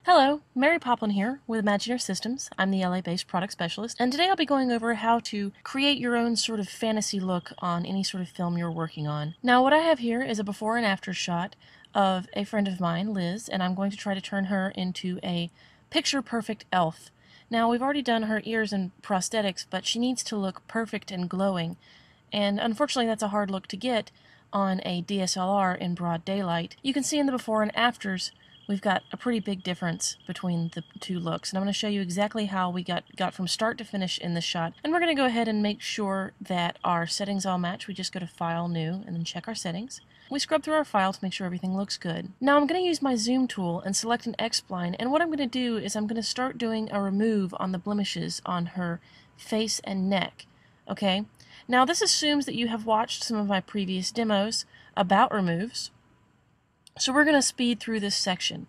Hello, Mary Poplin here with Imagineer Systems. I'm the LA-based product specialist, and today I'll be going over how to create your own sort of fantasy look on any sort of film you're working on. Now, what I have here is a before and after shot of a friend of mine, Liz, and I'm going to try to turn her into a picture-perfect elf. Now, we've already done her ears and prosthetics, but she needs to look perfect and glowing, and unfortunately that's a hard look to get on a DSLR in broad daylight. You can see in the before and afters we've got a pretty big difference between the two looks, and I'm going to show you exactly how we got from start to finish in this shot. And we're going to go ahead and make sure that our settings all match. We just go to File, New, and then check our settings. We scrub through our file to make sure everything looks good. Now I'm going to use my zoom tool and select an X-spline, and what I'm going to do is I'm going to start doing a remove on the blemishes on her face and neck. Okay? Now this assumes that you have watched some of my previous demos about removes. So we're going to speed through this section.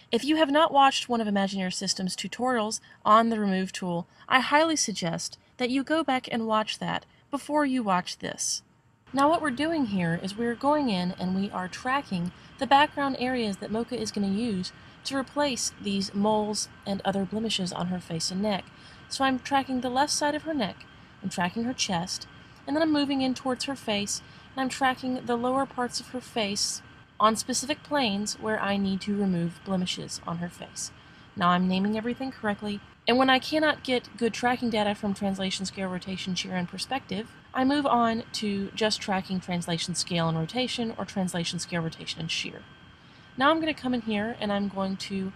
If you have not watched one of Imagineer Systems' tutorials on the remove tool, I highly suggest that you go back and watch that before you watch this. Now what we're doing here is we're going in and we are tracking the background areas that Mocha is going to use to replace these moles and other blemishes on her face and neck. So I'm tracking the left side of her neck, I'm tracking her chest, and then I'm moving in towards her face, and I'm tracking the lower parts of her face on specific planes where I need to remove blemishes on her face. Now I'm naming everything correctly, and when I cannot get good tracking data from translation, scale, rotation, shear, and perspective, I move on to just tracking translation, scale, and rotation, or translation, scale, rotation, and shear. Now I'm going to come in here and I'm going to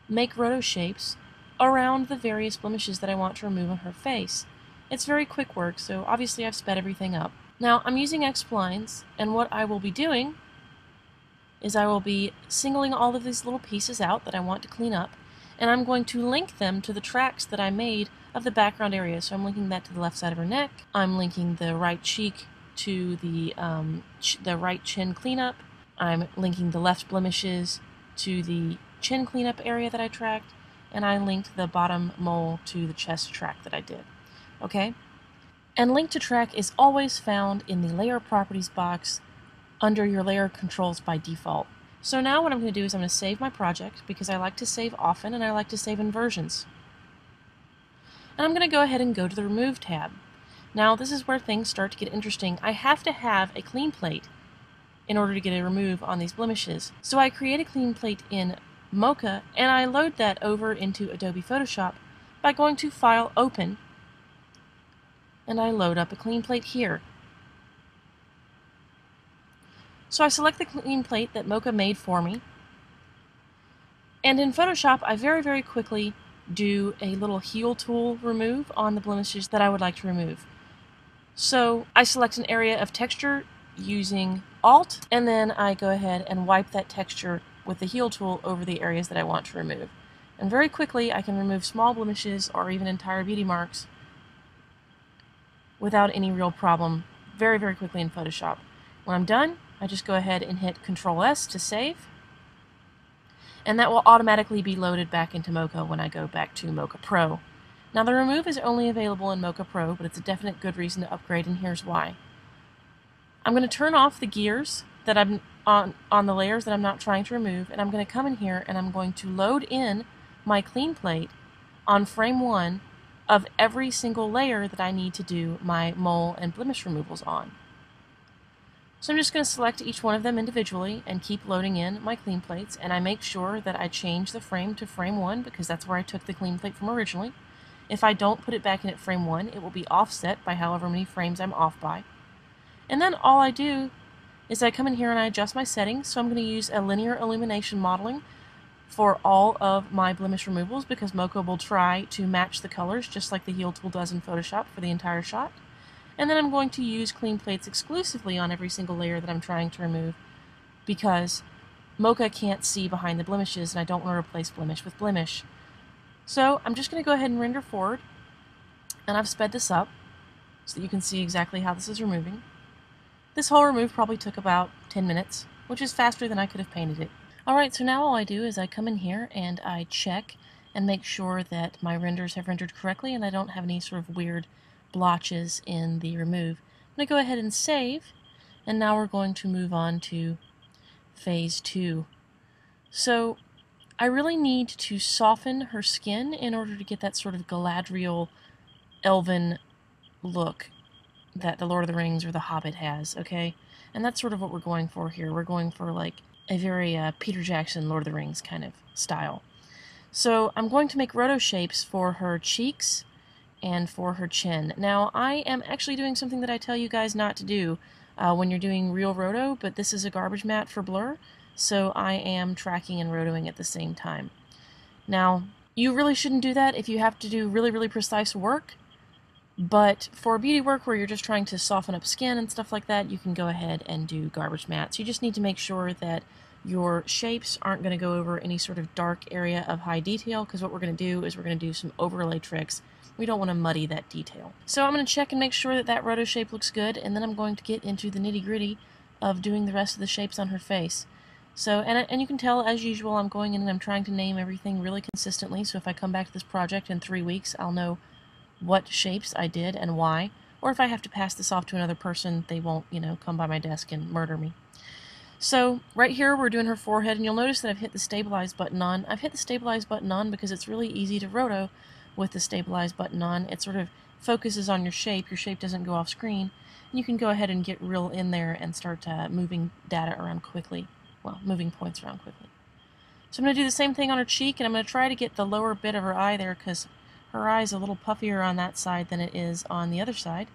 make roto shapes around the various blemishes that I want to remove on her face. It's very quick work, so obviously I've sped everything up. Now I'm using X-splines, and what I will be doing is I will be singling all of these little pieces out that I want to clean up, and I'm going to link them to the tracks that I made of the background area. So I'm linking that to the left side of her neck, I'm linking the right cheek to the right chin cleanup, I'm linking the left blemishes to the chin cleanup area that I tracked, and I linked the bottom mole to the chest track that I did. Okay? And link to track is always found in the layer properties box under your layer controls by default. So now what I'm going to do is I'm going to save my project because I like to save often and I like to save in versions. And I'm going to go ahead and go to the Remove tab. Now this is where things start to get interesting. I have to have a clean plate in order to get a remove on these blemishes. So I create a clean plate in Mocha and I load that over into Adobe Photoshop by going to File, Open, and I load up a clean plate here. So I select the clean plate that Mocha made for me, and in Photoshop I very quickly do a little heel tool remove on the blemishes that I would like to remove. So I select an area of texture using Alt, and then I go ahead and wipe that texture with the heel tool over the areas that I want to remove. And very quickly I can remove small blemishes or even entire beauty marks without any real problem very quickly in Photoshop. When I'm done, I just go ahead and hit Control-S to save, and that will automatically be loaded back into Mocha when I go back to Mocha Pro. Now the remove is only available in Mocha Pro, but it's a definite good reason to upgrade, and here's why. I'm going to turn off the gears that I'm on the layers that I'm not trying to remove, and I'm going to come in here and I'm going to load in my clean plate on frame 1 of every single layer that I need to do my mole and blemish removals on. So I'm just going to select each one of them individually and keep loading in my clean plates, and I make sure that I change the frame to frame 1 because that's where I took the clean plate from originally. If I don't put it back in at frame 1, it will be offset by however many frames I'm off by. And then all I do is I come in here and I adjust my settings, so I'm going to use a linear illumination modeling for all of my blemish removals because Mocha will try to match the colors just like the heel tool does in Photoshop for the entire shot. And then I'm going to use clean plates exclusively on every single layer that I'm trying to remove because Mocha can't see behind the blemishes and I don't want to replace blemish with blemish. So I'm just going to go ahead and render forward, and I've sped this up so that you can see exactly how this is removing. This whole remove probably took about 10 minutes, which is faster than I could have painted it. Alright, so now all I do is I come in here and I check and make sure that my renders have rendered correctly and I don't have any sort of weird blotches in the remove. I'm going to go ahead and save, and now we're going to move on to phase 2. So I really need to soften her skin in order to get that sort of Galadriel elven look that the Lord of the Rings or the Hobbit has, okay? And that's sort of what we're going for here. We're going for like a very Peter Jackson Lord of the Rings kind of style. So I'm going to make roto shapes for her cheeks and for her chin. Now, I am actually doing something that I tell you guys not to do when you're doing real roto, but this is a garbage mat for blur, so I am tracking and rotoing at the same time. Now, you really shouldn't do that if you have to do really, really precise work, but for beauty work where you're just trying to soften up skin and stuff like that, you can go ahead and do garbage mats. You just need to make sure that your shapes aren't going to go over any sort of dark area of high detail, because what we're going to do is we're going to do some overlay tricks. We don't want to muddy that detail. So I'm going to check and make sure that that roto shape looks good, and then I'm going to get into the nitty-gritty of doing the rest of the shapes on her face. So, and you can tell, as usual, I'm going in and I'm trying to name everything really consistently, so if I come back to this project in 3 weeks, I'll know what shapes I did and why, or if I have to pass this off to another person, they won't, come by my desk and murder me. So right here we're doing her forehead, and you'll notice that I've hit the stabilize button on. I've hit the stabilize button on because it's really easy to roto with the stabilize button on. It sort of focuses on your shape doesn't go off screen, and you can go ahead and get real in there and start moving data around quickly, well, moving points around quickly. So I'm going to do the same thing on her cheek, and I'm going to try to get the lower bit of her eye there because her eye is a little puffier on that side than it is on the other side.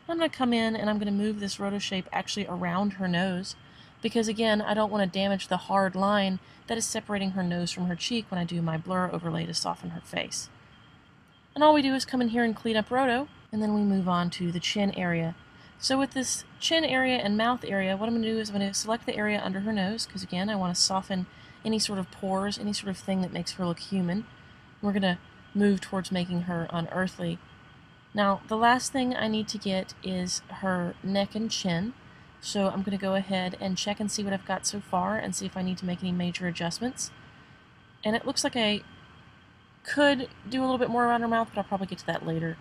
I'm going to come in and I'm going to move this roto shape actually around her nose, because again, I don't want to damage the hard line that is separating her nose from her cheek when I do my blur overlay to soften her face. And all we do is come in here and clean up roto, and then we move on to the chin area. So with this chin area and mouth area, what I'm going to do is I'm going to select the area under her nose, because again, I want to soften any sort of pores, any sort of thing that makes her look human. We're going to move towards making her unearthly. Now, the last thing I need to get is her neck and chin. So I'm going to go ahead and check and see what I've got so far and see if I need to make any major adjustments. And it looks like I could do a little bit more around her mouth, but I'll probably get to that later.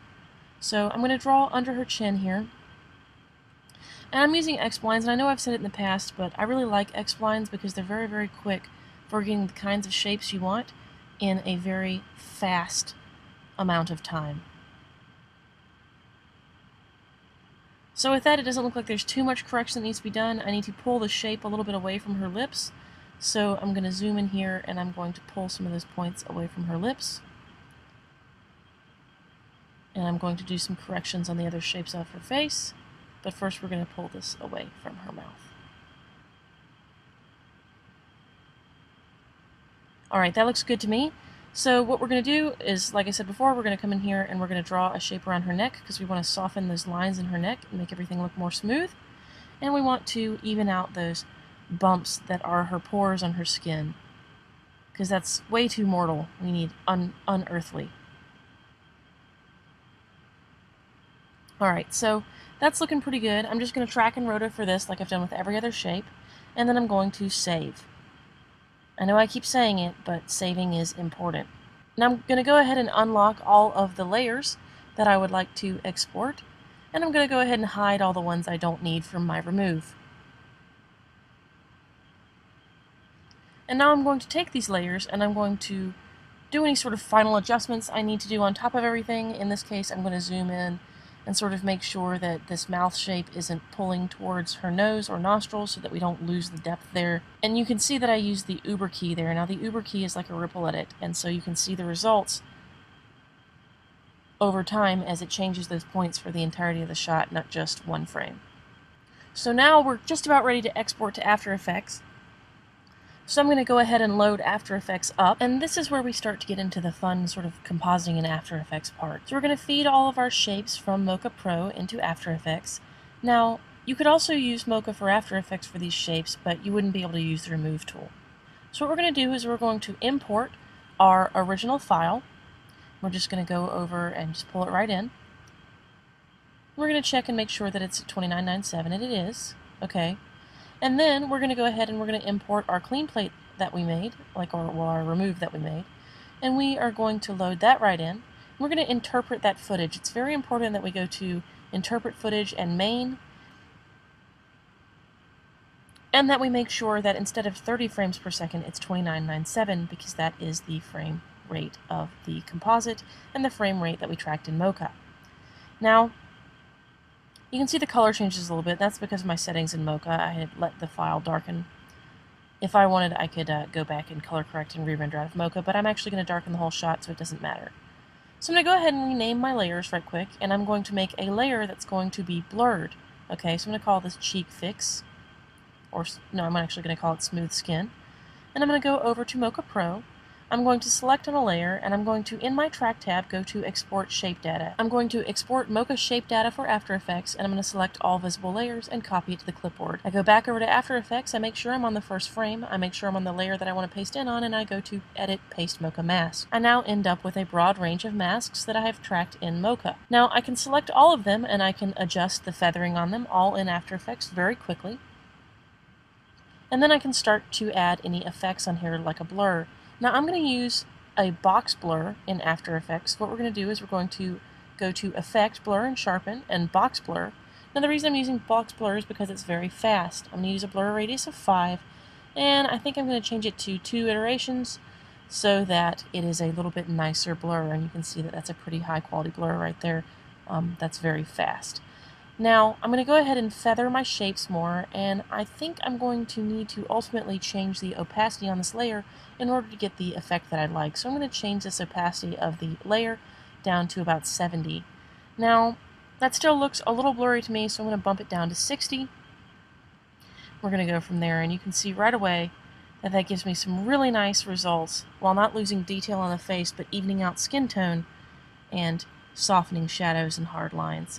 So I'm going to draw under her chin here. And I'm using X-splines, and I know I've said it in the past, but I really like X-splines because they're very, very quick for getting the kinds of shapes you want in a very fast amount of time. So with that, it doesn't look like there's too much correction that needs to be done. I need to pull the shape a little bit away from her lips. So I'm going to zoom in here and I'm going to pull some of those points away from her lips. And I'm going to do some corrections on the other shapes of her face. But first we're going to pull this away from her mouth. Alright, that looks good to me. So what we're going to do is, like I said before, we're going to come in here and we're going to draw a shape around her neck because we want to soften those lines in her neck and make everything look more smooth. And we want to even out those bumps that are her pores on her skin, because that's way too mortal. We need unearthly. Alright, so that's looking pretty good. I'm just going to track and roto for this like I've done with every other shape, and then I'm going to save. I know I keep saying it, but saving is important. Now I'm going to go ahead and unlock all of the layers that I would like to export, and I'm going to go ahead and hide all the ones I don't need from my remove. And now I'm going to take these layers and I'm going to do any sort of final adjustments I need to do on top of everything. In this case, I'm going to zoom in and sort of make sure that this mouth shape isn't pulling towards her nose or nostrils so that we don't lose the depth there. And you can see that I use the Uber key there. Now the Uber key is like a ripple edit, and so you can see the results over time as it changes those points for the entirety of the shot, not just one frame. So now we're just about ready to export to After Effects. So I'm going to go ahead and load After Effects up, and this is where we start to get into the fun sort of compositing in After Effects part. So we're going to feed all of our shapes from Mocha Pro into After Effects. Now, you could also use Mocha for After Effects for these shapes, but you wouldn't be able to use the Remove tool. So what we're going to do is we're going to import our original file. We're just going to go over and just pull it right in. We're going to check and make sure that it's at 2997, and it is. Okay. And then we're going to go ahead and we're going to import our clean plate that we made, our remove that we made, and we are going to load that right in. We're going to interpret that footage. It's very important that we go to Interpret Footage and Main, and that we make sure that instead of 30 frames per second, it's 2997, because that is the frame rate of the composite and the frame rate that we tracked in Mocha. Now, you can see the color changes a little bit. That's because of my settings in Mocha. I had let the file darken. If I wanted, I could go back and color correct and re-render out of Mocha, but I'm actually going to darken the whole shot, so it doesn't matter. So I'm going to go ahead and rename my layers right quick, and I'm going to make a layer that's going to be blurred. Okay, so I'm going to call this Cheek Fix, or no, I'm actually going to call it Smooth Skin. And I'm going to go over to Mocha Pro. I'm going to select on a layer, and I'm going to, in my Track tab, go to Export Shape Data. I'm going to export Mocha Shape Data for After Effects, and I'm going to select all visible layers and copy it to the clipboard. I go back over to After Effects, I make sure I'm on the first frame, I make sure I'm on the layer that I want to paste in on, and I go to Edit Paste Mocha Mask. I now end up with a broad range of masks that I have tracked in Mocha. Now, I can select all of them, and I can adjust the feathering on them all in After Effects very quickly. And then I can start to add any effects on here, like a blur. Now I'm going to use a box blur in After Effects. What we're going to do is we're going to go to Effect, Blur and Sharpen, and Box Blur. Now the reason I'm using box blur is because it's very fast. I'm going to use a blur radius of 5, and I think I'm going to change it to 2 iterations so that it is a little bit nicer blur, and you can see that that's a pretty high quality blur right there. That's very fast. Now, I'm going to go ahead and feather my shapes more, and I think I'm going to need to ultimately change the opacity on this layer in order to get the effect that I like. So I'm going to change this opacity of the layer down to about 70. Now, that still looks a little blurry to me, so I'm going to bump it down to 60. We're going to go from there, and you can see right away that that gives me some really nice results, while not losing detail on the face, but evening out skin tone and softening shadows and hard lines.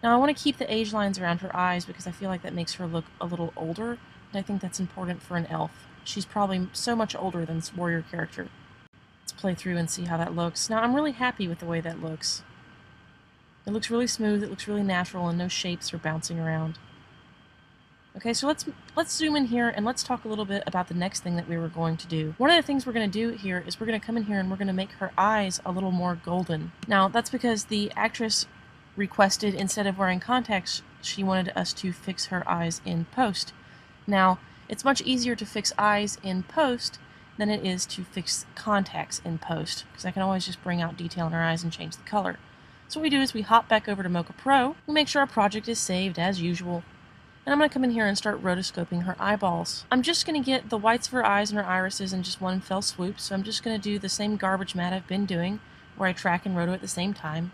Now I want to keep the age lines around her eyes because I feel like that makes her look a little older, and I think that's important for an elf. She's probably so much older than this warrior character. Let's play through and see how that looks. Now I'm really happy with the way that looks. It looks really smooth, it looks really natural, and no shapes are bouncing around. Okay, so let's zoom in here and let's talk a little bit about the next thing that we were going to do. One of the things we're going to do here is we're going to come in here and we're going to make her eyes a little more golden. Now that's because the actress requested, instead of wearing contacts, she wanted us to fix her eyes in post. Now, it's much easier to fix eyes in post than it is to fix contacts in post, because I can always just bring out detail in her eyes and change the color. So what we do is we hop back over to Mocha Pro, we make sure our project is saved as usual, and I'm going to come in here and start rotoscoping her eyeballs. I'm just going to get the whites of her eyes and her irises in just one fell swoop, so I'm just going to do the same garbage matte I've been doing, where I track and roto at the same time.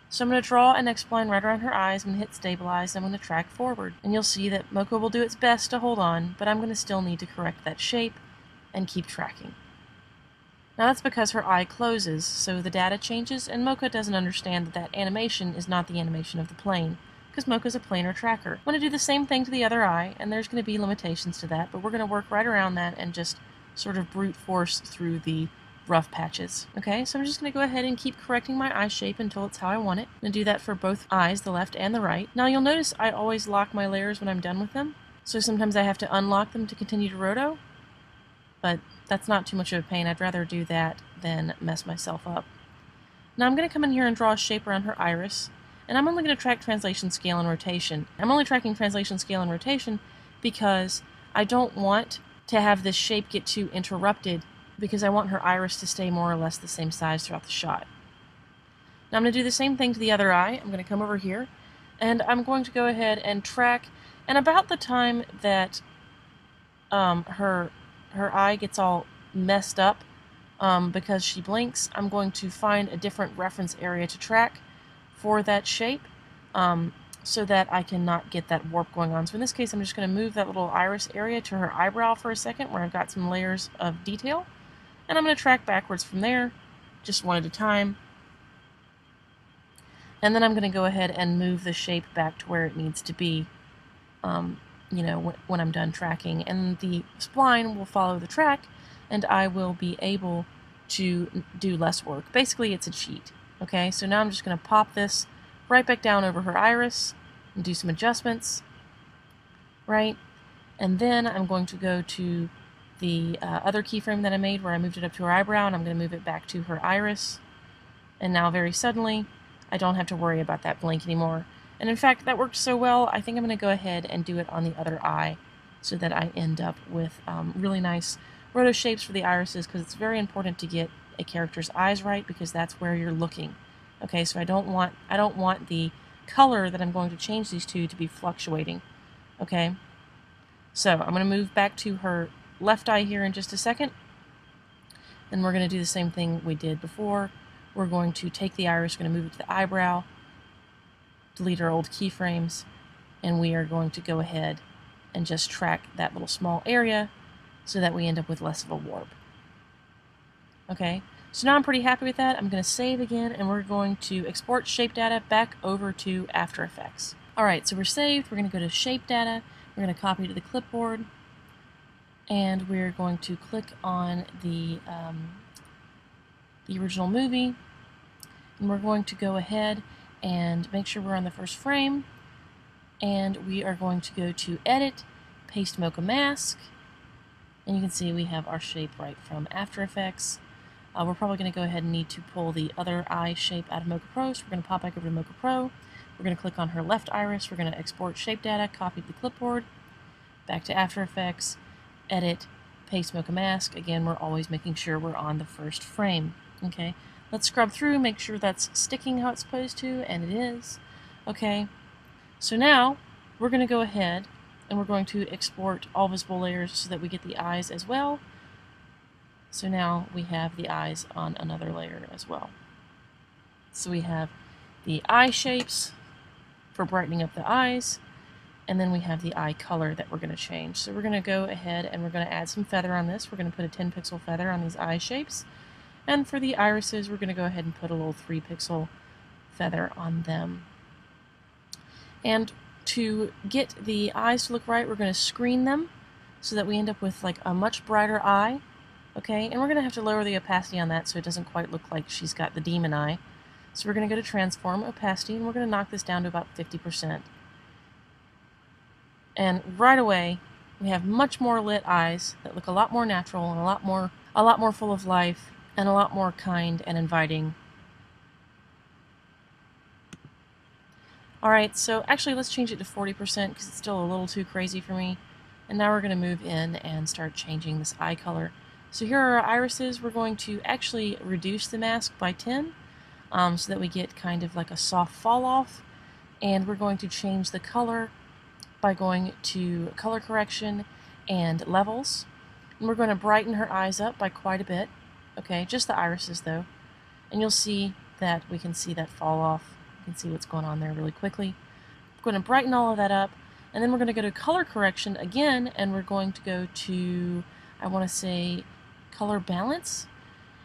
So I'm going to draw an X-spline right around her eyes, I'm going to hit stabilize, and I'm going to track forward. And you'll see that Mocha will do its best to hold on, but I'm going to still need to correct that shape and keep tracking. Now that's because her eye closes, so the data changes, and Mocha doesn't understand that that animation is not the animation of the plane, because Mocha's a planar tracker. I'm going to do the same thing to the other eye, and there's going to be limitations to that, but we're going to work right around that and just sort of brute force through the rough patches. Okay, so I'm just going to go ahead and keep correcting my eye shape until it's how I want it. I'm going to do that for both eyes, the left and the right. Now you'll notice I always lock my layers when I'm done with them, so sometimes I have to unlock them to continue to roto, but that's not too much of a pain. I'd rather do that than mess myself up. Now I'm going to come in here and draw a shape around her iris, and I'm only going to track translation, scale, and rotation. I'm only tracking translation, scale, and rotation because I don't want to have this shape get too interrupted, because I want her iris to stay more or less the same size throughout the shot. Now I'm going to do the same thing to the other eye. I'm going to come over here, and I'm going to go ahead and track, and about the time that her eye gets all messed up because she blinks, I'm going to find a different reference area to track for that shape so that I cannot get that warp going on. So in this case, I'm just going to move that little iris area to her eyebrow for a second, where I've got some layers of detail. And I'm going to track backwards from there, just one at a time. And then I'm going to go ahead and move the shape back to where it needs to be, you know, when I'm done tracking. And the spline will follow the track, and I will be able to do less work. Basically, it's a cheat. Okay, so now I'm just going to pop this right back down over her iris and do some adjustments, right? And then I'm going to go to the other keyframe that I made where I moved it up to her eyebrow, and I'm going to move it back to her iris. And now very suddenly, I don't have to worry about that blink anymore. And in fact, that worked so well, I think I'm going to go ahead and do it on the other eye. so that I end up with really nice roto shapes for the irises, because it's very important to get a character's eyes right, because that's where you're looking. Okay, so I don't want the color that I'm going to change these to be fluctuating. Okay, so I'm going to move back to her left eye here in just a second, and we're going to do the same thing we did before. We're going to take the iris, we're going to move it to the eyebrow, delete our old keyframes, and we are going to go ahead and just track that little small area so that we end up with less of a warp. Okay, so now I'm pretty happy with that. I'm going to save again, and we're going to export shape data back over to After Effects. Alright, so we're saved. We're going to go to shape data. We're going to copy to the clipboard, and we're going to click on the original movie, and we're going to go ahead and make sure we're on the first frame, and we are going to go to Edit, Paste Mocha Mask, and you can see we have our shape right from After Effects. We're probably going to go ahead and need to pull the other eye shape out of Mocha Pro, so we're going to pop back over to Mocha Pro. We're going to click on her left iris, we're going to export shape data, copy to the clipboard, back to After Effects, Edit, Paste Mocha Mask. Again, we're always making sure we're on the first frame. Okay, let's scrub through, make sure that's sticking how it's supposed to, and it is. Okay, so now we're going to go ahead and we're going to export all visible layers so that we get the eyes as well. So now we have the eyes on another layer as well. So we have the eye shapes for brightening up the eyes, and then we have the eye color that we're going to change. So we're going to go ahead and we're going to add some feather on this. We're going to put a 10 pixel feather on these eye shapes. And for the irises, we're going to go ahead and put a little 3 pixel feather on them. And to get the eyes to look right, we're going to screen them so that we end up with like a much brighter eye. Okay, and we're going to have to lower the opacity on that so it doesn't quite look like she's got the demon eye. So we're going to go to Transform Opacity, and we're going to knock this down to about 50%. And right away, we have much more lit eyes that look a lot more natural and a lot more full of life and a lot more kind and inviting. Alright, so actually let's change it to 40% because it's still a little too crazy for me. And now we're going to move in and start changing this eye color. So here are our irises. We're going to actually reduce the mask by 10 so that we get kind of like a soft fall off. And we're going to change the color by going to color correction and levels. And we're going to brighten her eyes up by quite a bit. Okay, just the irises though. And you'll see that we can see that fall off. You can see what's going on there really quickly. We're going to brighten all of that up. And then we're going to go to color correction again, and we're going to go to, I want to say, color balance.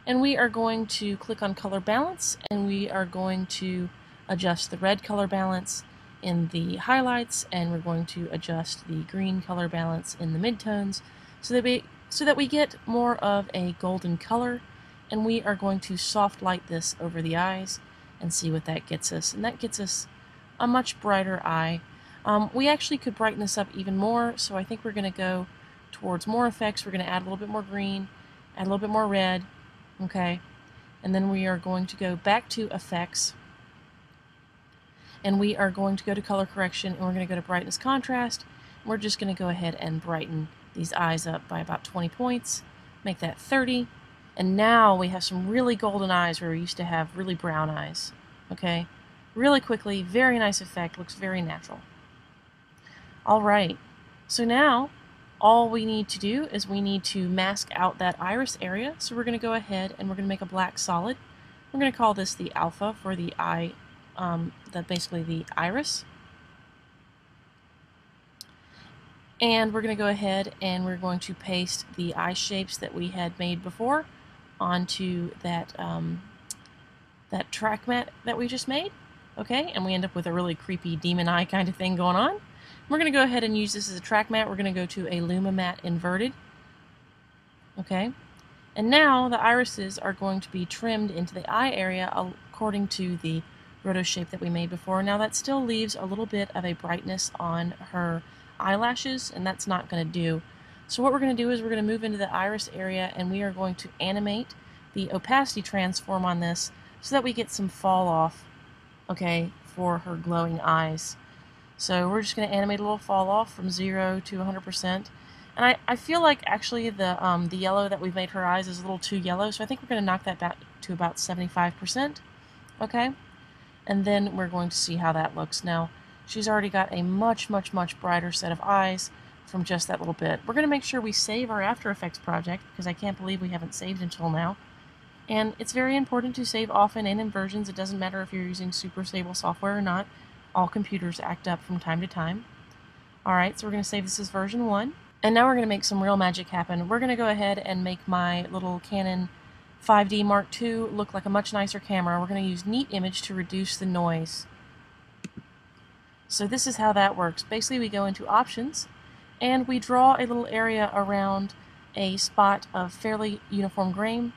And we are going to click on color balance, and we are going to adjust the red color balance in the highlights, and we're going to adjust the green color balance in the midtones so that we get more of a golden color. And we are going to soft light this over the eyes and see what that gets us. And that gets us a much brighter eye. We actually could brighten this up even more, so I think we're going to go towards more effects. We're going to add a little bit more green, add a little bit more red, okay? And then we are going to go back to effects, and we are going to go to color correction, and we're going to go to brightness contrast. And we're just going to go ahead and brighten these eyes up by about 20 points, make that 30, and now we have some really golden eyes where we used to have really brown eyes, okay? Really quickly, very nice effect, looks very natural. Alright, so now all we need to do is we need to mask out that iris area. So we're going to go ahead and we're going to make a black solid. We're going to call this the alpha for the eye, basically the iris. And we're going to go ahead and we're going to paste the eye shapes that we had made before onto that, that track mat that we just made. Okay, and we end up with a really creepy demon eye kind of thing going on. We're going to go ahead and use this as a track mat. We're going to go to a Luma mat inverted. Okay, and now the irises are going to be trimmed into the eye area according to the roto shape that we made before. Now that still leaves a little bit of a brightness on her eyelashes, and that's not going to do. So what we're going to do is we're going to move into the iris area, and we are going to animate the opacity transform on this so that we get some fall off, okay, for her glowing eyes. So we're just going to animate a little fall off from 0 to 100%. And I feel like actually the yellow that we've made her eyes is a little too yellow, so I think we're going to knock that back to about 75%. Okay? And then we're going to see how that looks. Now, she's already got a much, much, much brighter set of eyes from just that little bit. We're going to make sure we save our After Effects project, because I can't believe we haven't saved until now. And it's very important to save often and in versions. It doesn't matter if you're using super stable software or not. All computers act up from time to time. Alright, so we're going to save this as version 1. And now we're going to make some real magic happen. We're going to go ahead and make my little Canon 5D Mark II look like a much nicer camera. We're going to use Neat Image to reduce the noise. So this is how that works. Basically we go into Options and we draw a little area around a spot of fairly uniform grain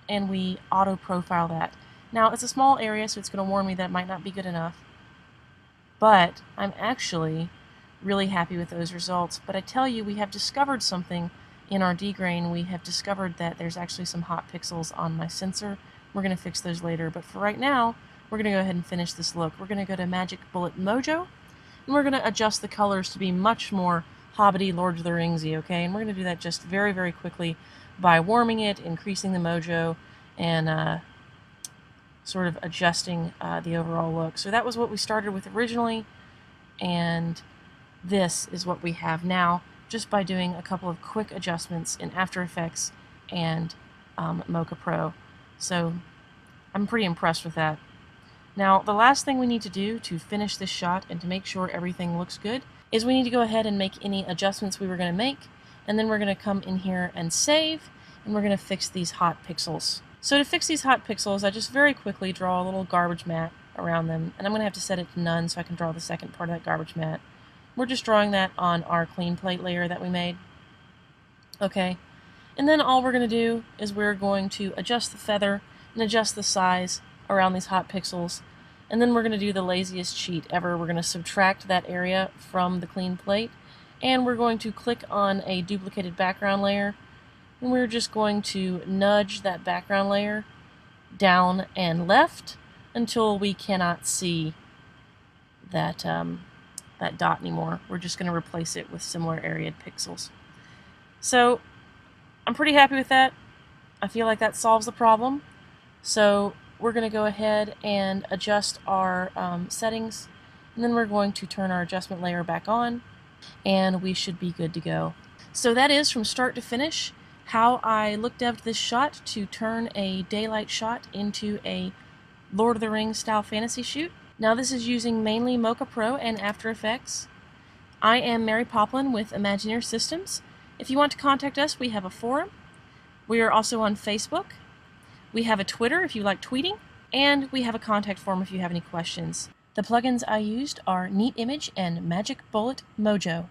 and we auto profile that. Now it's a small area, so it's going to warn me that it might not be good enough. But I'm actually really happy with those results. But I tell you, we have discovered something in our degrain. We have discovered that there's actually some hot pixels on my sensor. We're going to fix those later, but for right now we're going to go ahead and finish this look. We're going to go to Magic Bullet Mojo and we're going to adjust the colors to be much more Hobbity, Lord of the Ringsy, okay? And we're going to do that just very, very quickly by warming it, increasing the mojo, and sort of adjusting the overall look. So that was what we started with originally, and this is what we have now, just by doing a couple of quick adjustments in After Effects and Mocha Pro. So I'm pretty impressed with that. Now, the last thing we need to do to finish this shot and to make sure everything looks good is we need to go ahead and make any adjustments we were going to make, and then we're going to come in here and save, and we're going to fix these hot pixels. So to fix these hot pixels, I just very quickly draw a little garbage mat around them, and I'm going to have to set it to none so I can draw the second part of that garbage mat. We're just drawing that on our clean plate layer that we made. Okay, and then all we're going to do is we're going to adjust the feather and adjust the size around these hot pixels, and then we're going to do the laziest cheat ever. We're going to subtract that area from the clean plate, and we're going to click on a duplicated background layer, and we're just going to nudge that background layer down and left until we cannot see that that dot anymore. We're just going to replace it with similar area pixels. So I'm pretty happy with that. I feel like that solves the problem. So we're going to go ahead and adjust our settings, and then we're going to turn our adjustment layer back on, and we should be good to go. So that is, from start to finish, how I look dev'd this shot to turn a daylight shot into a Lord of the Rings style fantasy shoot. Now this is using mainly Mocha Pro and After Effects. I am Mary Poplin with Imagineer Systems. If you want to contact us, we have a forum. We are also on Facebook. We have a Twitter if you like tweeting, and we have a contact form if you have any questions. The plugins I used are Neat Image and Magic Bullet Mojo.